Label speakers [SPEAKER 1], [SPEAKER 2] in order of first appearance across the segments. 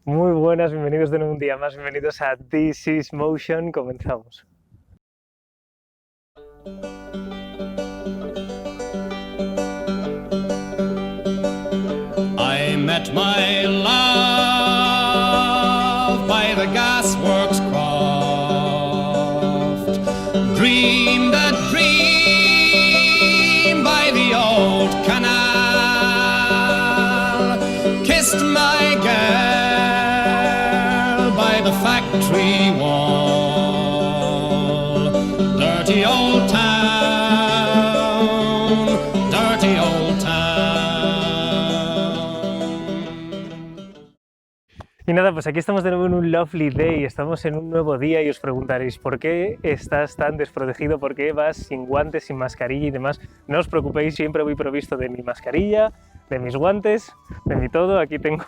[SPEAKER 1] Muy buenas, bienvenidos de nuevo un día más, bienvenidos a This is Motion, comenzamos.
[SPEAKER 2] I met my love by the gasworks croft, dreamed a dream by the old canal, kissed my girl by the factory wall. Dirty old town, dirty old town.
[SPEAKER 1] Y nada, pues aquí estamos de nuevo en un lovely day, estamos en un nuevo día y os preguntaréis ¿por qué estás tan desprotegido? ¿Por qué vas sin guantes, sin mascarilla y demás? No os preocupéis, siempre voy provisto de mi mascarilla, de mis guantes, de mi todo. Aquí tengo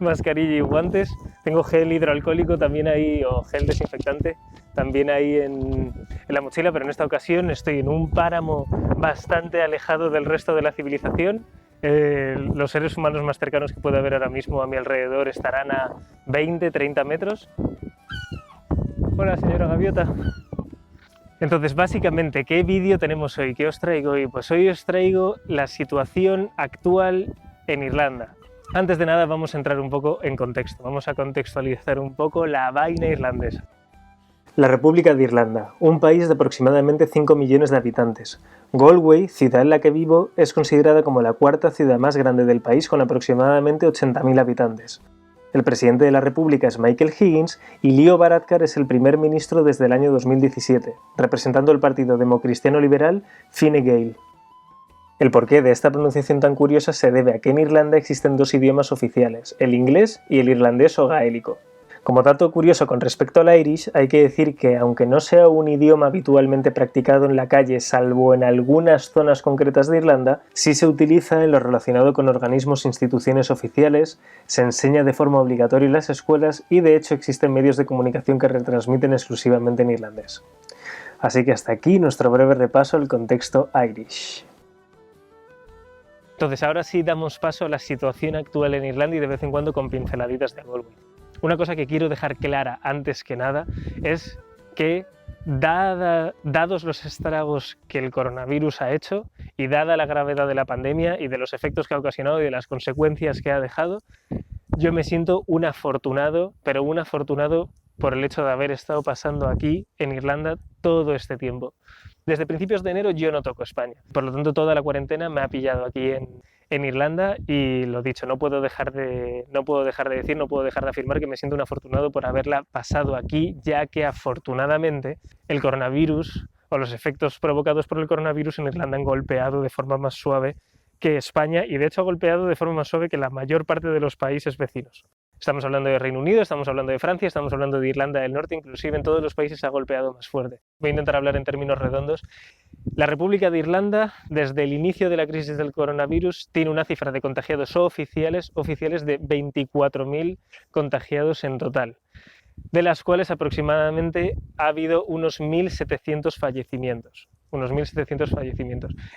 [SPEAKER 1] mascarilla y guantes, tengo gel hidroalcohólico también ahí, o gel desinfectante, también ahí en la mochila, pero en esta ocasión estoy en un páramo bastante alejado del resto de la civilización. Los seres humanos más cercanos que puede haber ahora mismo a mi alrededor estarán a 20-30 metros. Hola, señora Gaviota. Entonces, básicamente, ¿qué vídeo tenemos hoy? ¿Qué os traigo hoy? Pues hoy os traigo la situación actual en Irlanda. Antes de nada, vamos a entrar un poco en contexto. Vamos a contextualizar un poco la vaina irlandesa. La República de Irlanda, un país de aproximadamente 5 millones de habitantes. Galway, ciudad en la que vivo, es considerada como la cuarta ciudad más grande del país con aproximadamente 80.000 habitantes. El presidente de la República es Michael Higgins y Leo Varadkar es el primer ministro desde el año 2017, representando el partido democristiano liberal Fine Gael. El porqué de esta pronunciación tan curiosa se debe a que en Irlanda existen dos idiomas oficiales, el inglés y el irlandés o gaélico. Como dato curioso con respecto al Irish, hay que decir que aunque no sea un idioma habitualmente practicado en la calle, salvo en algunas zonas concretas de Irlanda, sí se utiliza en lo relacionado con organismos e instituciones oficiales, se enseña de forma obligatoria en las escuelas y de hecho existen medios de comunicación que retransmiten exclusivamente en irlandés. Así que hasta aquí nuestro breve repaso al contexto Irish. Entonces ahora sí damos paso a la situación actual en Irlanda y de vez en cuando con pinceladitas de Galway. Una cosa que quiero dejar clara antes que nada es que dados los estragos que el coronavirus ha hecho y dada la gravedad de la pandemia y de los efectos que ha ocasionado y de las consecuencias que ha dejado, yo me siento un afortunado, pero un afortunado por el hecho de haber estado pasando aquí en Irlanda todo este tiempo. Desde principios de enero yo no toco España, por lo tanto toda la cuarentena me ha pillado aquí en Irlanda y lo dicho, no puedo dejar de afirmar que me siento un afortunado por haberla pasado aquí, ya que afortunadamente el coronavirus o los efectos provocados por el coronavirus en Irlanda han golpeado de forma más suave que España y de hecho ha golpeado de forma más suave que la mayor parte de los países vecinos. Estamos hablando de Reino Unido, estamos hablando de Francia, estamos hablando de Irlanda del Norte, inclusive en todos los países ha golpeado más fuerte. Voy a intentar hablar en términos redondos. La República de Irlanda, desde el inicio de la crisis del coronavirus, tiene una cifra de contagiados oficiales de 24.000 contagiados en total, de las cuales aproximadamente ha habido unos 1.700 fallecimientos.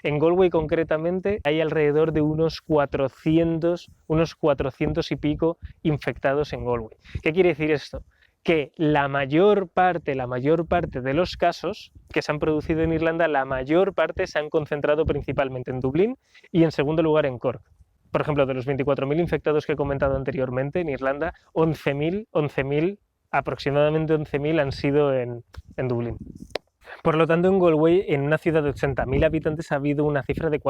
[SPEAKER 1] En Galway concretamente hay alrededor de unos 400 y pico infectados en Galway. ¿Qué quiere decir esto? Que la mayor parte de los casos que se han producido en Irlanda, la mayor parte se han concentrado principalmente en Dublín y en segundo lugar en Cork. Por ejemplo, de los 24.000 infectados que he comentado anteriormente en Irlanda, aproximadamente 11.000 han sido en Dublín. Por lo tanto, en Galway, en una ciudad de 80.000 habitantes, ha habido una cifra de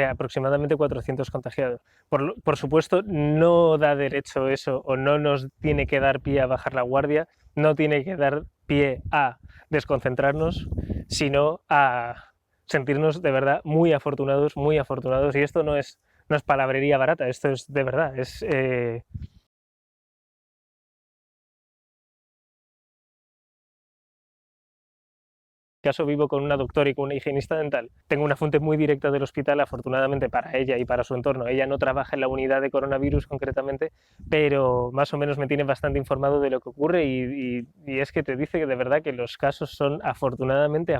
[SPEAKER 1] aproximadamente 400 contagiados. Por supuesto, no da derecho eso, o no nos tiene que dar pie a bajar la guardia, no tiene que dar pie a desconcentrarnos, sino a sentirnos de verdad muy afortunados, y esto no es palabrería barata, esto es de verdad, es... caso vivo con una doctora y con una higienista dental. Tengo una fuente muy directa del hospital, afortunadamente para ella y para su entorno. Ella no trabaja en la unidad de coronavirus concretamente, pero más o menos me tiene bastante informado de lo que ocurre y es que te dice que de verdad que los casos son afortunadamente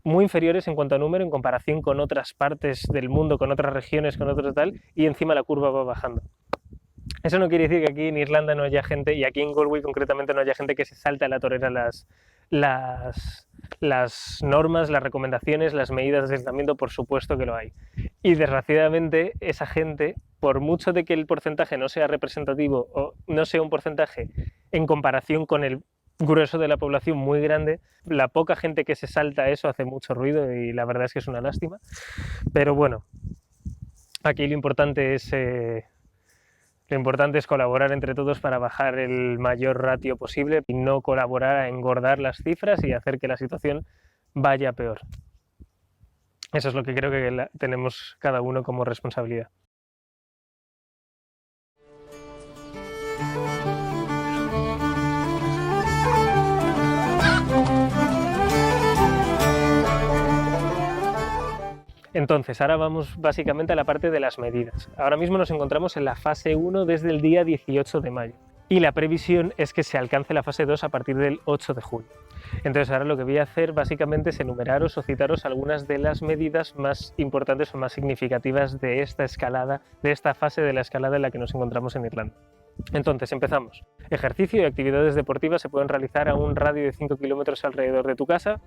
[SPEAKER 1] muy inferiores en cuanto a número en comparación con otras partes del mundo, con otras regiones, con otros tal, y encima la curva va bajando. Eso no quiere decir que aquí en Irlanda no haya gente, y aquí en Galway concretamente no haya gente que se salte a la torera las, las normas, las recomendaciones, las medidas de aislamiento, por supuesto que lo hay. Y desgraciadamente esa gente, por mucho de que el porcentaje no sea representativo o no sea un porcentaje en comparación con el grueso de la población muy grande, la poca gente que se salta a eso hace mucho ruido y la verdad es que es una lástima. Pero bueno, aquí lo importante es colaborar entre todos para bajar el mayor ratio posible y no colaborar a engordar las cifras y hacer que la situación vaya peor. Eso es lo que creo que tenemos cada uno como responsabilidad. Entonces, ahora vamos básicamente a la parte de las medidas. Ahora mismo nos encontramos en la fase 1 desde el día 18 de mayo y la previsión es que se alcance la fase 2 a partir del 8 de julio. Entonces ahora lo que voy a hacer básicamente es enumeraros o citaros algunas de las medidas más importantes o más significativas de esta escalada, de esta fase de la escalada en la que nos encontramos en Irlanda. Entonces, empezamos. Ejercicio y actividades deportivas se pueden realizar a un radio de 5 kilómetros alrededor de tu casa,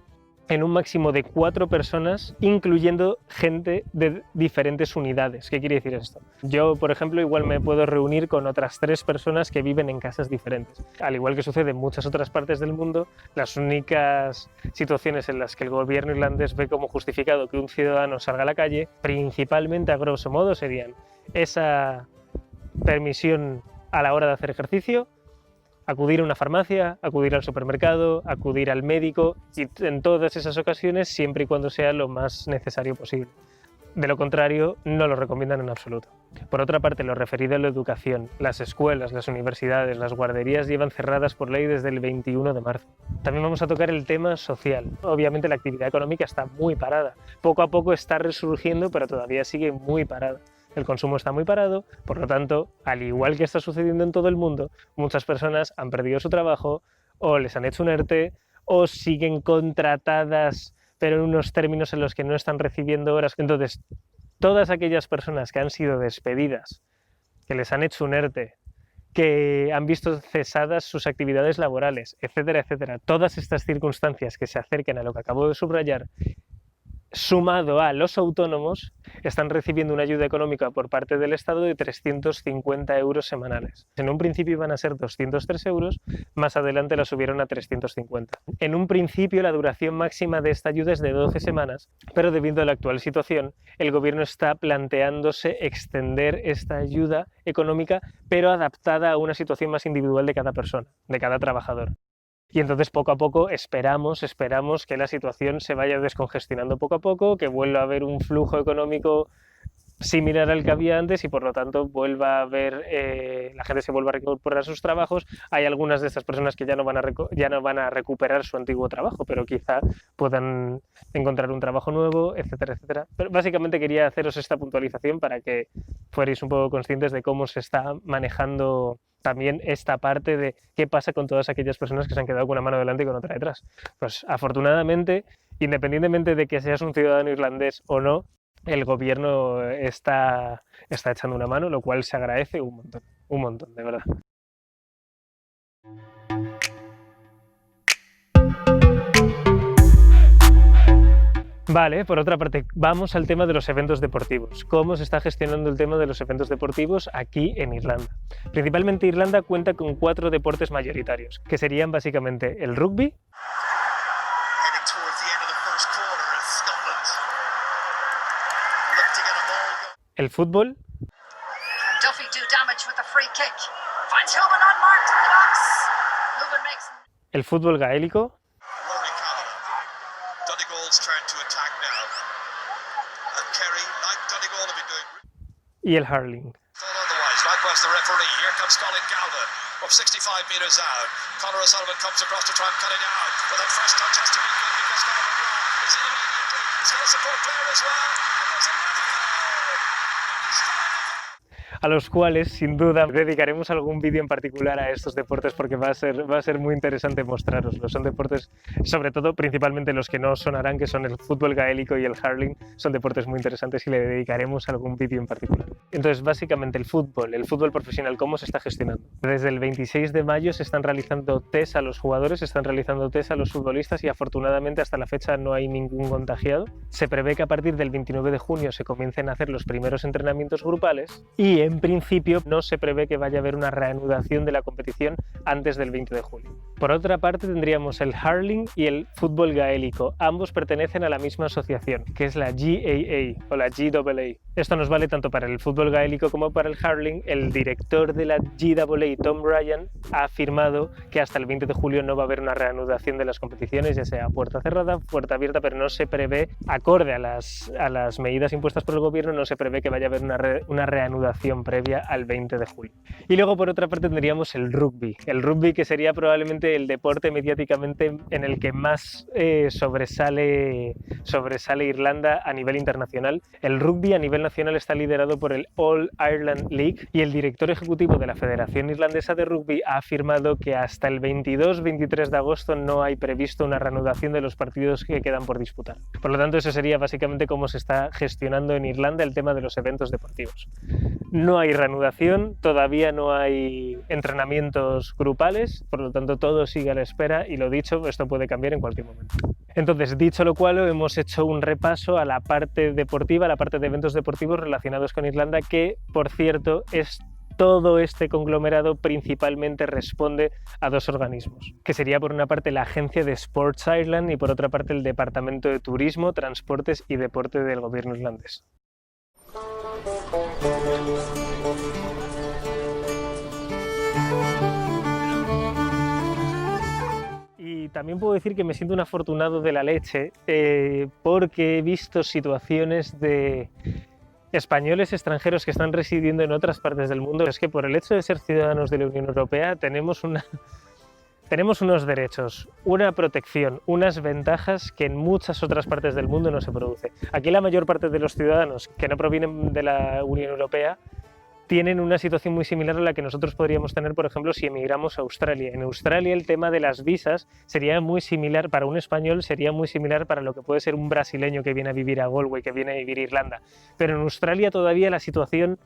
[SPEAKER 1] en un máximo de 4 personas, incluyendo gente de diferentes unidades. ¿Qué quiere decir esto? Yo, por ejemplo, igual me puedo reunir con otras 3 personas que viven en casas diferentes. Al igual que sucede en muchas otras partes del mundo, las únicas situaciones en las que el gobierno irlandés ve como justificado que un ciudadano salga a la calle, principalmente a grosso modo, serían esa permisión a la hora de hacer ejercicio, acudir a una farmacia, acudir al supermercado, acudir al médico, y en todas esas ocasiones siempre y cuando sea lo más necesario posible. De lo contrario, no lo recomiendan en absoluto. Por otra parte, lo referido a la educación, las escuelas, las universidades, las guarderías llevan cerradas por ley desde el 21 de marzo. También vamos a tocar el tema social. Obviamente la actividad económica está muy parada. Poco a poco está resurgiendo, pero todavía sigue muy parada. El consumo está muy parado, por lo tanto, al igual que está sucediendo en todo el mundo, muchas personas han perdido su trabajo o les han hecho un ERTE o siguen contratadas pero en unos términos en los que no están recibiendo horas. Entonces, todas aquellas personas que han sido despedidas, que les han hecho un ERTE, que han visto cesadas sus actividades laborales, etcétera, etcétera, todas estas circunstancias que se acercan a lo que acabo de subrayar, sumado a los autónomos, están recibiendo una ayuda económica por parte del Estado de 350 euros semanales. En un principio iban a ser 203 euros, más adelante la subieron a 350. En un principio la duración máxima de esta ayuda es de 12 semanas, pero debido a la actual situación, el gobierno está planteándose extender esta ayuda económica, pero adaptada a una situación más individual de cada persona, de cada trabajador. Y entonces poco a poco esperamos que la situación se vaya descongestionando poco a poco, que vuelva a haber un flujo económico similar al que había antes y por lo tanto vuelva a haber, la gente se vuelva a recuperar sus trabajos. Hay algunas de estas personas que ya no van a recuperar su antiguo trabajo, pero quizá puedan encontrar un trabajo nuevo, etcétera, etcétera. Pero básicamente quería haceros esta puntualización para que fuerais un poco conscientes de cómo se está manejando también esta parte de qué pasa con todas aquellas personas que se han quedado con una mano delante y con otra detrás. Pues afortunadamente, independientemente de que seas un ciudadano irlandés o no, el gobierno está echando una mano, lo cual se agradece un montón, de verdad. Vale, por otra parte, vamos al tema de los eventos deportivos. ¿Cómo se está gestionando el tema de los eventos deportivos aquí en Irlanda? Principalmente Irlanda cuenta con 4 deportes mayoritarios, que serían básicamente el rugby, el fútbol, el fútbol gaélico y el hurling. a los cuales sin duda dedicaremos algún vídeo en particular a estos deportes porque va a ser muy interesante mostraroslos. Son deportes, sobre todo, principalmente los que no sonarán, que son el fútbol gaélico y el hurling, son deportes muy interesantes y le dedicaremos algún vídeo en particular. Entonces, básicamente el fútbol profesional, ¿cómo se está gestionando? Desde el 26 de mayo se están realizando test a los jugadores, se están realizando test a los futbolistas y afortunadamente hasta la fecha no hay ningún contagiado. Se prevé que a partir del 29 de junio se comiencen a hacer los primeros entrenamientos grupales y en principio no se prevé que vaya a haber una reanudación de la competición antes del 20 de julio. Por otra parte tendríamos el hurling y el fútbol gaélico. Ambos pertenecen a la misma asociación, que es la GAA o la GAA. Esto nos vale tanto para el fútbol gaélico como para el hurling. El director de la GAA, Tom Ryan, ha afirmado que hasta el 20 de julio no va a haber una reanudación de las competiciones, ya sea puerta cerrada, puerta abierta, pero no se prevé, acorde a las medidas impuestas por el gobierno, no se prevé que vaya a haber una reanudación previa al 20 de julio. Y luego por otra parte tendríamos el rugby que sería probablemente el deporte mediáticamente en el que más sobresale Irlanda a nivel internacional. El rugby a nivel nacional está liderado por el All Ireland League y el director ejecutivo de la Federación Irlandesa de Rugby ha afirmado que hasta el 22-23 de agosto no hay previsto una reanudación de los partidos que quedan por disputar. Por lo tanto, eso sería básicamente cómo se está gestionando en Irlanda el tema de los eventos deportivos. No hay reanudación, todavía no hay entrenamientos grupales, por lo tanto todo sigue a la espera y lo dicho, esto puede cambiar en cualquier momento. Entonces, dicho lo cual, hemos hecho un repaso a la parte deportiva, a la parte de eventos deportivos relacionados con Irlanda, que, por cierto, es todo este conglomerado principalmente responde a dos organismos, que sería por una parte la agencia de Sports Ireland y por otra parte el Departamento de Turismo, Transportes y Deporte del gobierno irlandés. Y también puedo decir que me siento un afortunado de la leche porque he visto situaciones de españoles extranjeros que están residiendo en otras partes del mundo. Es que por el hecho de ser ciudadanos de la Unión Europea tenemos unos derechos, una protección, unas ventajas que en muchas otras partes del mundo no se produce. Aquí la mayor parte de los ciudadanos que no provienen de la Unión Europea tienen una situación muy similar a la que nosotros podríamos tener, por ejemplo, si emigramos a Australia. En Australia el tema de las visas sería muy similar, para un español sería muy similar para lo que puede ser un brasileño que viene a vivir a Galway, que viene a vivir a Irlanda. Pero en Australia todavía la situación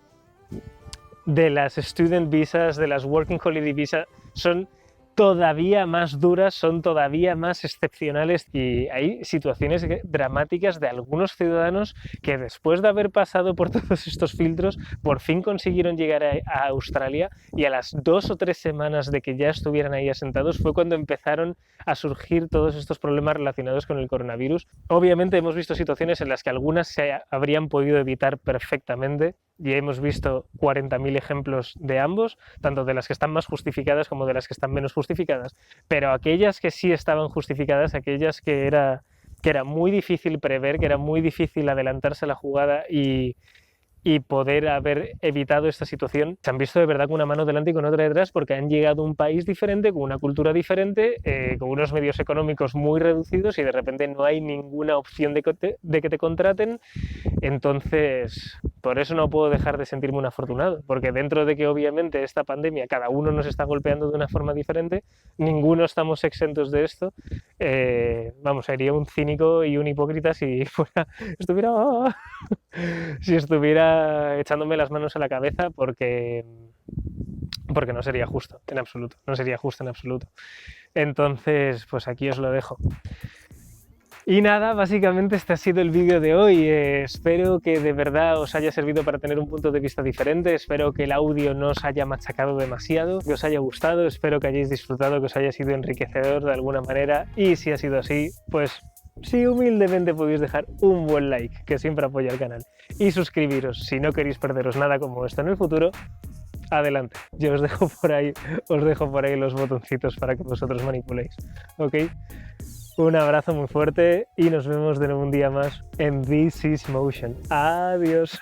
[SPEAKER 1] de las student visas, de las working holiday visas, son todavía más duras, son todavía más excepcionales y hay situaciones dramáticas de algunos ciudadanos que después de haber pasado por todos estos filtros por fin consiguieron llegar a Australia y a las 2 o 3 semanas de que ya estuvieran ahí asentados fue cuando empezaron a surgir todos estos problemas relacionados con el coronavirus. Obviamente hemos visto situaciones en las que algunas se habrían podido evitar perfectamente y hemos visto 40.000 ejemplos de ambos, tanto de las que están más justificadas como de las que están menos justificadas, pero aquellas que sí estaban justificadas, aquellas que era muy difícil prever, que era muy difícil adelantarse a la jugada y poder haber evitado esta situación, se han visto de verdad con una mano delante y con otra detrás porque han llegado a un país diferente, con una cultura diferente, con unos medios económicos muy reducidos y de repente no hay ninguna opción de que te contraten. Entonces, por eso no puedo dejar de sentirme un afortunado, porque dentro de que obviamente esta pandemia cada uno nos está golpeando de una forma diferente, ninguno estamos exentos de esto. Sería un cínico y un hipócrita si estuviera echándome las manos a la cabeza porque no sería justo en absoluto, no sería justo en absoluto. Entonces, pues aquí os lo dejo. Y nada, básicamente este ha sido el vídeo de hoy. Espero que de verdad os haya servido para tener un punto de vista diferente, espero que el audio no os haya machacado demasiado, que os haya gustado, espero que hayáis disfrutado, que os haya sido enriquecedor de alguna manera y si ha sido así, pues sí, humildemente podéis dejar un buen like, que siempre apoya el canal, y suscribiros si no queréis perderos nada como esto en el futuro. Adelante, yo os dejo por ahí los botoncitos para que vosotros manipuléis, ¿ok? Un abrazo muy fuerte y nos vemos de nuevo un día más en This Is Motion. Adiós.